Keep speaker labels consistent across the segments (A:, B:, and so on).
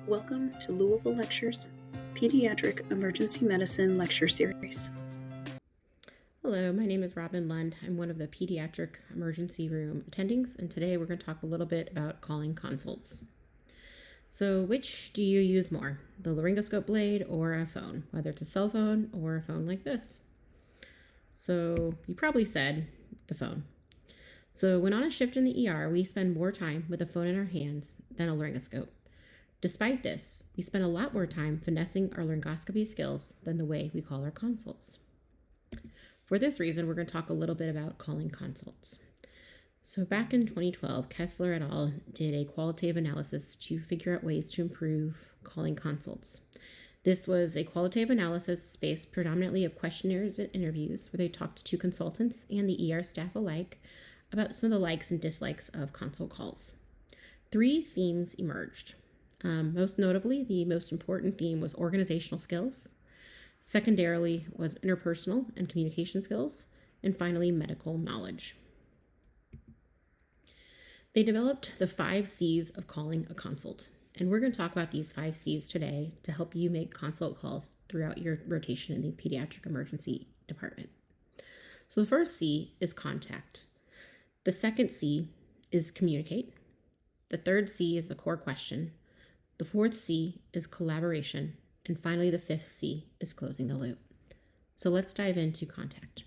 A: Welcome to Louisville Lectures Pediatric Emergency Medicine Lecture Series.
B: Hello, my name is Robin Lund. I'm one of the Pediatric Emergency Room attendings, and today we're going to talk a little bit about calling consults. So which do you use more, the laryngoscope blade or a phone, whether it's a cell phone or a phone like this? So you probably said the phone. So when on a shift in the ER, we spend more time with a phone in our hands than a laryngoscope. Despite this, we spend a lot more time finessing our laryngoscopy skills than the way we call our consults. For this reason, we're going to talk a little bit about calling consults. So back in 2012, Kessler et al. Did a qualitative analysis to figure out ways to improve calling consults. This was a qualitative analysis based predominantly of questionnaires and interviews where they talked to consultants and the ER staff alike about some of the likes and dislikes of consult calls. 3 themes emerged. Most notably, the most important theme was organizational skills. Secondarily was interpersonal and communication skills. And finally, medical knowledge. They developed the 5 C's of calling a consult. And we're going to talk about these 5 C's today to help you make consult calls throughout your rotation in the pediatric emergency department. So the first C is contact. The second C is communicate. The third C is the core question. The fourth C is collaboration. And finally, the 5th C is closing the loop. So let's dive into contact.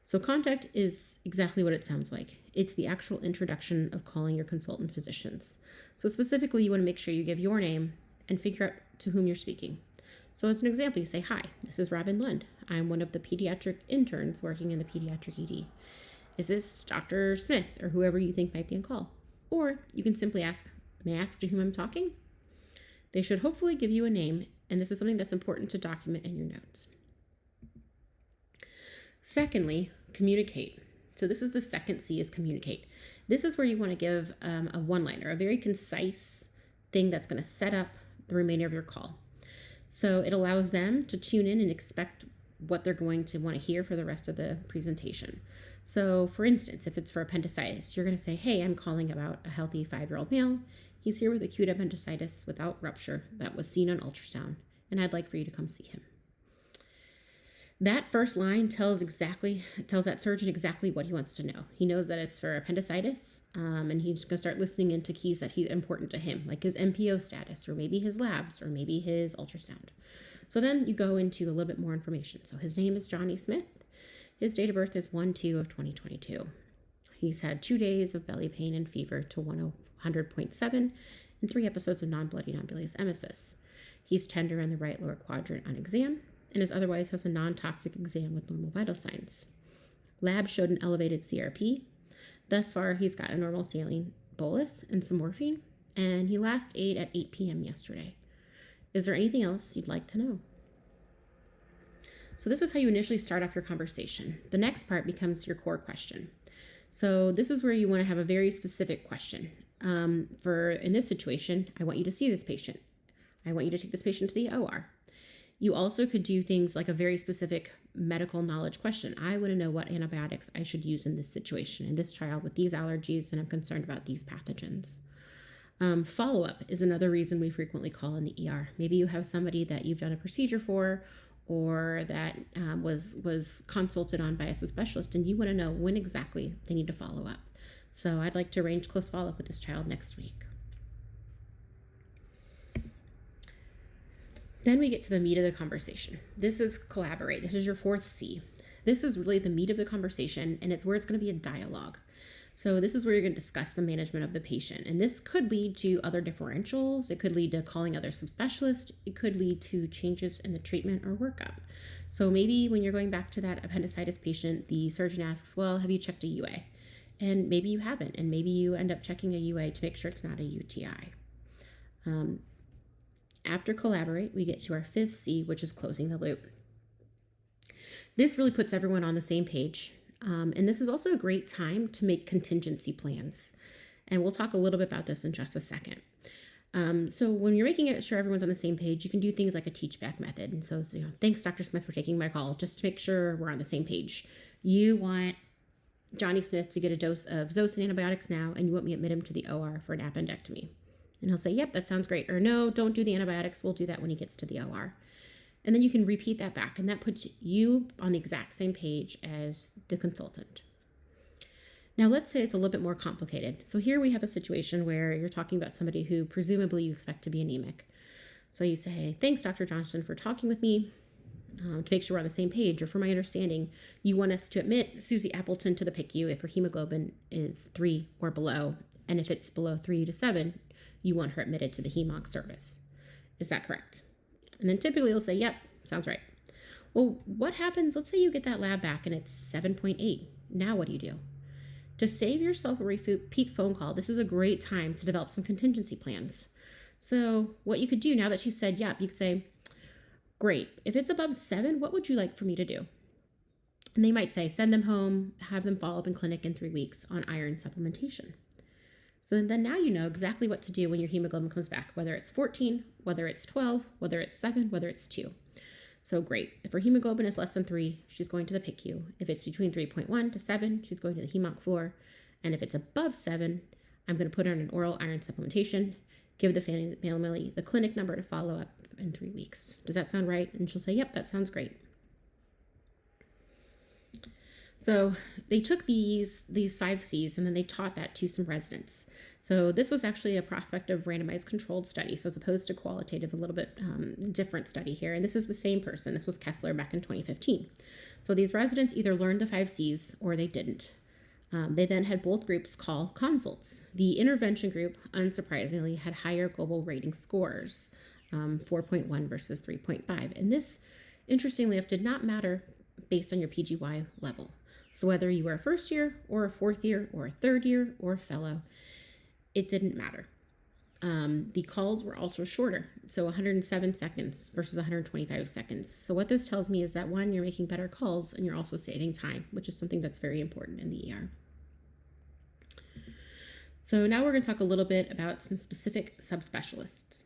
B: So contact is exactly what it sounds like. It's the actual introduction of calling your consultant physicians. So specifically, you want to make sure you give your name and figure out to whom you're speaking. So as an example, you say, "Hi, this is Robin Lund. I'm one of the pediatric interns working in the pediatric ED. Is this Dr. Smith or whoever you think might be on call?" Or you can simply ask, "May I ask to whom I'm talking?" They should hopefully give you a name, and this is something that's important to document in your notes. Secondly, communicate. So this is the second C, is communicate. This is where you want to give a one-liner, a very concise thing that's going to set up the remainder of your call. So it allows them to tune in and expect what they're going to want to hear for the rest of the presentation. So for instance, if it's for appendicitis, you're going to say, "Hey, I'm calling about a healthy 5-year-old male. He's here with acute appendicitis without rupture that was seen on ultrasound, and I'd like for you to come see him." That first line tells that surgeon exactly what he wants to know. He knows that it's for appendicitis, and he's going to start listening into keys that are important to him, like his MPO status, or maybe his labs, or maybe his ultrasound. So then you go into a little bit more information. So his name is Johnny Smith. His date of birth is 1/2/2022. He's had 2 days of belly pain and fever to 100.7 and 3 episodes of non-bloody non-bilious emesis. He's tender in the right lower quadrant on exam and otherwise has a non-toxic exam with normal vital signs. Lab showed an elevated CRP. Thus far, he's got a normal saline bolus and some morphine, and he last ate at 8 p.m. yesterday. Is there anything else you'd like to know? So this is how you initially start off your conversation. The next part becomes your core question. So this is where you want to have a very specific question. In this situation, I want you to see this patient. I want you to take this patient to the OR. You also could do things like a very specific medical knowledge question. I want to know what antibiotics I should use in this situation, in this child with these allergies, and I'm concerned about these pathogens. Follow-up is another reason we frequently call in the ER. Maybe you have somebody that you've done a procedure for, or that was consulted on by a specialist, and you want to know when exactly they need to follow up. So I'd like to arrange close follow-up with this child next week. Then we get to the meat of the conversation. This is collaborate. This is your 4th C. This is really the meat of the conversation, and it's where it's going to be a dialogue. So this is where you're going to discuss the management of the patient. And this could lead to other differentials. It could lead to calling other subspecialists. It could lead to changes in the treatment or workup. So maybe when you're going back to that appendicitis patient, the surgeon asks, "Well, have you checked a UA?" And maybe you haven't. And maybe you end up checking a UA to make sure it's not a UTI. After collaborate, we get to our 5th C, which is closing the loop. This really puts everyone on the same page. And this is also a great time to make contingency plans. And we'll talk a little bit about this in just a second. So when you're making sure everyone's on the same page, you can do things like a teach-back method. And so, "Thanks, Dr. Smith, for taking my call," just to make sure we're on the same page. You want Johnny Smith to get a dose of Zosyn antibiotics now, and you want me to admit him to the OR for an appendectomy. And he'll say, yep, that sounds great. Or no, don't do the antibiotics. We'll do that when he gets to the OR. And then you can repeat that back. And that puts you on the exact same page as the consultant. Now, let's say it's a little bit more complicated. So here we have a situation where you're talking about somebody who presumably you expect to be anemic. So you say, thanks, Dr. Johnson, for talking with me to make sure we're on the same page. Or for my understanding, you want us to admit Susie Appleton to the PICU if her hemoglobin is 3 or below. And if it's below 3 to 7, you want her admitted to the HEMOG service. Is that correct? And then typically you'll say, yep, sounds right. Well, what happens? Let's say you get that lab back and it's 7.8. Now what do you do? To save yourself a repeat phone call, this is a great time to develop some contingency plans. So what you could do now that she said, yep, you could say, great. If it's above 7, what would you like for me to do? And they might say, send them home, have them follow up in clinic in 3 weeks on iron supplementation. So then now you know exactly what to do when your hemoglobin comes back, whether it's 14, whether it's 12, whether it's 7, whether it's 2. So great. If her hemoglobin is less than 3, she's going to the PICU. If it's between 3.1 to 7, she's going to the HEMOC floor. And if it's above 7, I'm going to put her on an oral iron supplementation, give the family the clinic number to follow up in 3 weeks. Does that sound right? And she'll say, yep, that sounds great. So they took these 5 C's and then they taught that to some residents. So this was actually a prospective randomized controlled study. So as opposed to qualitative, a little bit different study here. And this is the same person. This was Kessler back in 2015. So these residents either learned the 5 C's or they didn't. They then had both groups call consults. The intervention group, unsurprisingly, had higher global rating scores, 4.1 versus 3.5. And this, interestingly enough, did not matter based on your PGY level. So whether you were a first year or a 4th year or a 3rd year or a fellow, it didn't matter. The calls were also shorter, so 107 seconds versus 125 seconds. So what this tells me is that, one, you're making better calls and you're also saving time, which is something that's very important in the ER. So now we're going to talk a little bit about some specific subspecialists.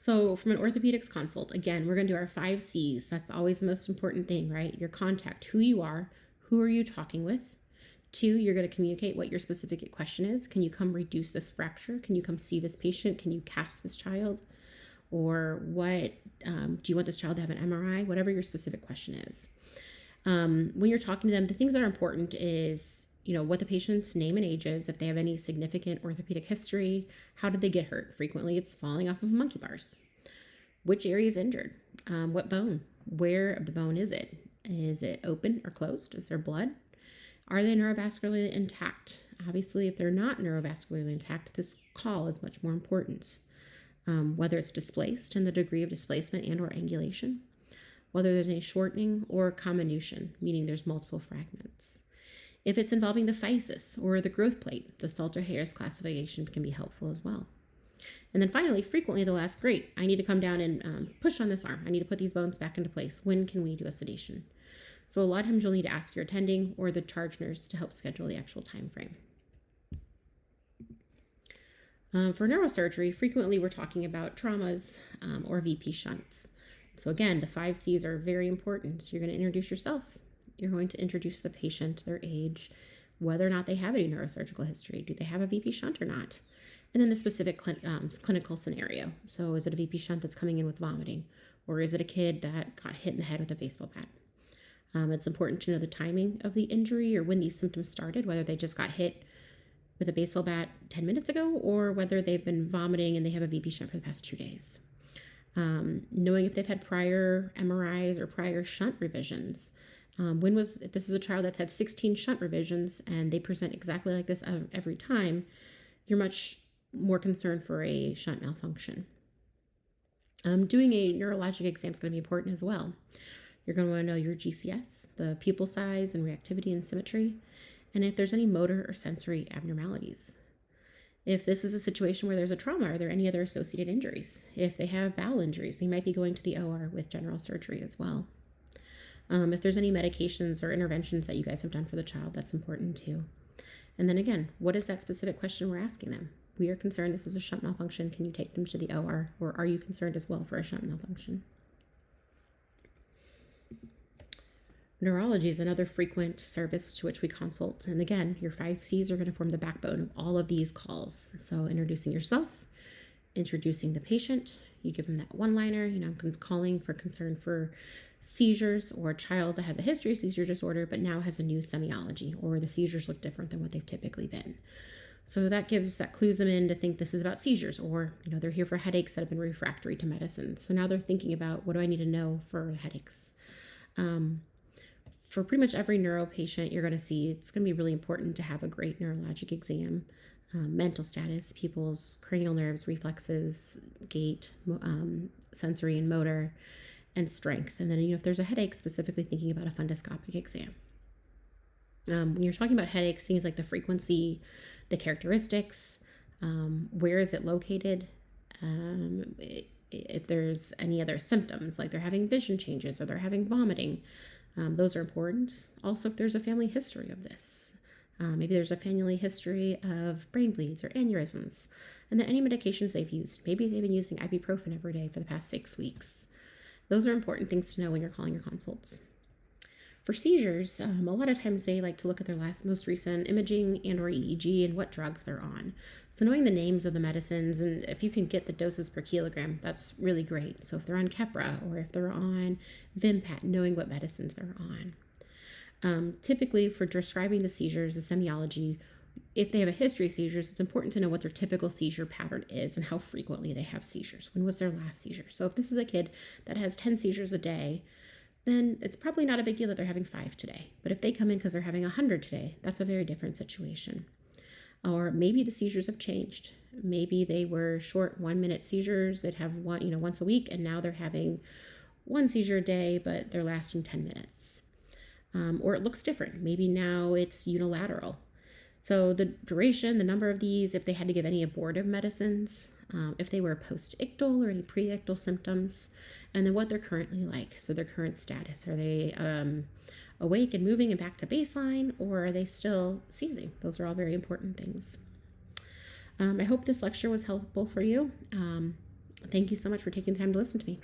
B: So from an orthopedics consult, again, we're going to do our 5 C's. That's always the most important thing, right? Your contact, who you are, who are you talking with? 2, you're going to communicate what your specific question is. Can you come reduce this fracture? Can you come see this patient? Can you cast this child? Or what, do you want this child to have an MRI? Whatever your specific question is. When you're talking to them, the things that are important is, what the patient's name and age is, if they have any significant orthopedic history, how did they get hurt? Frequently, it's falling off of monkey bars. Which area is injured? What bone? Where of the bone is it? Is it open or closed? Is there blood? Are they neurovascularly intact? Obviously, if they're not neurovascularly intact, this call is much more important. Whether it's displaced and the degree of displacement and or angulation, whether there's any shortening or comminution, meaning there's multiple fragments. If it's involving the physis or the growth plate, the Salter-Hayes classification can be helpful as well. And then finally, frequently they'll ask, great, I need to come down and push on this arm. I need to put these bones back into place. When can we do a sedation? So a lot of times you'll need to ask your attending or the charge nurse to help schedule the actual time frame. For neurosurgery, frequently we're talking about traumas or VP shunts. So again, the 5 C's are very important. So you're going to introduce yourself. You're going to introduce the patient, their age, whether or not they have any neurosurgical history. Do they have a VP shunt or not? And then the specific clinical scenario. So is it a VP shunt that's coming in with vomiting? Or is it a kid that got hit in the head with a baseball bat? It's important to know the timing of the injury or when these symptoms started, whether they just got hit with a baseball bat 10 minutes ago or whether they've been vomiting and they have a VP shunt for the past 2 days. Knowing if they've had prior MRIs or prior shunt revisions. If this is a child that's had 16 shunt revisions and they present exactly like this every time, you're much more concerned for a shunt malfunction. Doing a neurologic exam is going to be important as well. You're going to want to know your GCS, the pupil size and reactivity and symmetry, and if there's any motor or sensory abnormalities. If this is a situation where there's a trauma, are there any other associated injuries? If they have bowel injuries, they might be going to the OR with general surgery as well. If there's any medications or interventions that you guys have done for the child, that's important too. And then again, what is that specific question we're asking them? We are concerned this is a shunt malfunction. Can you take them to the OR? Or are you concerned as well for a shunt malfunction? Neurology is another frequent service to which we consult. And again, your 5 C's are going to form the backbone of all of these calls. So introducing yourself, introducing the patient, you give them that one-liner, I'm calling for concern for seizures, or a child that has a history of seizure disorder but now has a new semiology, or the seizures look different than what they've typically been. So that clues them in to think this is about seizures, or they're here for headaches that have been refractory to medicine. So now they're thinking about, what do I need to know for headaches? For pretty much every neuro patient you're going to see, it's going to be really important to have a great neurologic exam. Mental status, pupils, cranial nerves, reflexes, gait, sensory and motor, and strength. And then, if there's a headache, specifically thinking about a fundoscopic exam. When you're talking about headaches, things like the frequency, the characteristics, where is it located, if there's any other symptoms, like they're having vision changes or they're having vomiting, those are important. Also, if there's a family history of this. Maybe there's a family history of brain bleeds or aneurysms. And then any medications they've used. Maybe they've been using ibuprofen every day for the past 6 weeks. Those are important things to know when you're calling your consults. For seizures, a lot of times they like to look at their most recent imaging and or EEG and what drugs they're on. So knowing the names of the medicines, and if you can get the doses per kilogram, that's really great. So if they're on Keppra or if they're on Vimpat, knowing what medicines they're on. Typically, for describing the seizures, the semiology, if they have a history of seizures, it's important to know what their typical seizure pattern is and how frequently they have seizures. When was their last seizure? So if this is a kid that has 10 seizures a day, then it's probably not a big deal that they're having 5 today. But if they come in because they're having 100 today, that's a very different situation. Or maybe the seizures have changed. Maybe they were short 1-minute seizures that have once a week, and now they're having 1 seizure a day, but they're lasting 10 minutes. Or it looks different. Maybe now it's unilateral. So the duration, the number of these, if they had to give any abortive medicines, if they were post-ictal or any pre-ictal symptoms, and then what they're currently like. So their current status. Are they awake and moving and back to baseline, or are they still seizing? Those are all very important things. I hope this lecture was helpful for you. Thank you so much for taking the time to listen to me.